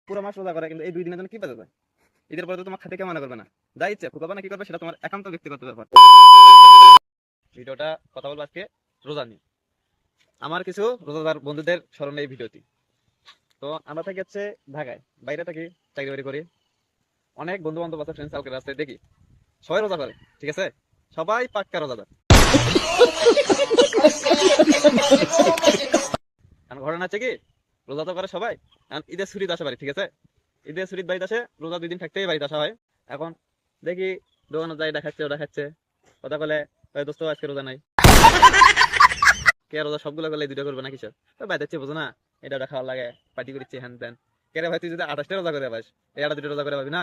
পুরো মাস রোজা করে কিন্তু এই 2 দিনের জন্য কি বাজে যায়? ঈদের পরে তো তোমার খেতে কেউ মানা করবে না। যা ইচ্ছে ফুকাবা না কি করবে সেটা তোমার একান্ত ব্যক্তিগত ব্যাপার। ভিডিওটা কথা বলবো আজকে রোজা নিয়ে। আমার কিছু রোজাদার বন্ধুদের স্মরণে এই ভিডিওটি। তো আমরা থাকি হচ্ছে ঢাকায়, বাইরে থাকি, চাকরি বাড়ি করি। অনেক বন্ধু বান্ধব আছে, ফ্রেন্ড সার্কেল আছে, দেখি সবাই রোজা করে, ঠিক আছে, সবাই পাক্কা রোজাদার। কারণ ঘটনা হচ্ছে কি, রোজা তো করে সবাই, কারণ ঈদের ছুটিতে আসে বাড়ি, ঠিক আছে, ঈদের ছুটির বাড়িতে আসে, রোজা 2 দিন থাকতেই বাড়িতে আসা হয়। এখন দেখি দোকানে যাই, দেখাচ্ছে ওটা খাচ্ছে, কথা বলে দোস্ত আজকে রোজা নাই। কে রোজা সবগুলো করলে 2টা করবে না কিসের? তো বাইরে বোঝো না, এটা ওটা খাওয়ার লাগে, পার্টি করছি হ্যান ত্যান। কে রে ভাই, তুই যদি 28টা রোজা করে পাস, এই 2টা রোজা করে পাবি না?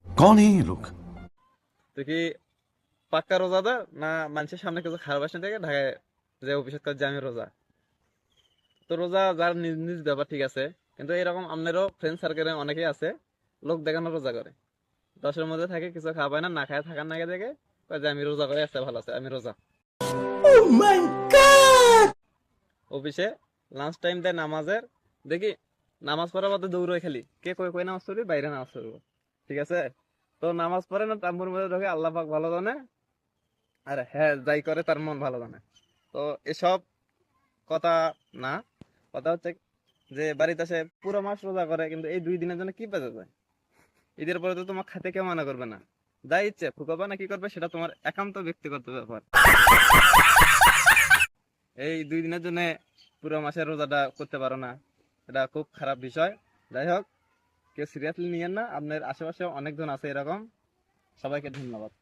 कौन है ये लोग? তুই কি পাক্কা রোজাদার না মানুষের সামনে কিছু খারাপ আসে থেকে ঢাকায় যে অভিষেক করে যে আমি রোজা? তো রোজা যার নিজ নিজ ব্যাপার, ঠিক আছে, কিন্তু এরকম আমাদেরও ফ্রেন্ড সার্কেলে অনেকেই আছে লোক দেখানো রোজা করে, 10-এর মধ্যে থাকে, কিছু খাওয়া পায় না, না খায় থাকার নাকি দেখে কয় যে আমি রোজা করে আছে, ভালো আছে, আমি রোজা। অফিসে লাঞ্চ টাইম দেয় নামাজের, দেখি নামাজ পড়ার মধ্যে দৌড়ই খালি, কে কই কই নামাজ পড়বি, বাইরে নামাজ পড়বো, ঠিক আছে। তো নামাজ পড়ে না, তাম্বুর মধ্যে ঢোকে, আল্লাহ পাক ভালো জানে, আর হ্যাঁ যাই করে তার মন ভালো জানে। তো এসব কথা না, কথা হচ্ছে যে বাড়িতে আসে পুরো মাস রোজা করে কিন্তু এই 2 দিনের জন্য কি বাজে যায়? ঈদের পরে তো তোমার খেতে কেউ মানা করবে না। যা ইচ্ছে ফুকাবা না কি করবে সেটা তোমার একান্ত ব্যক্তিগত ব্যাপার। এই 2 দিনের জন্য পুরো মাসের রোজাটা করতে পারো না, এটা খুব খারাপ বিষয়। যাই হোক, কেউ সিরিয়াসলি নিয়েন না, আপনার আশেপাশে অনেকজন আছে এরকম। সবাইকে ধন্যবাদ।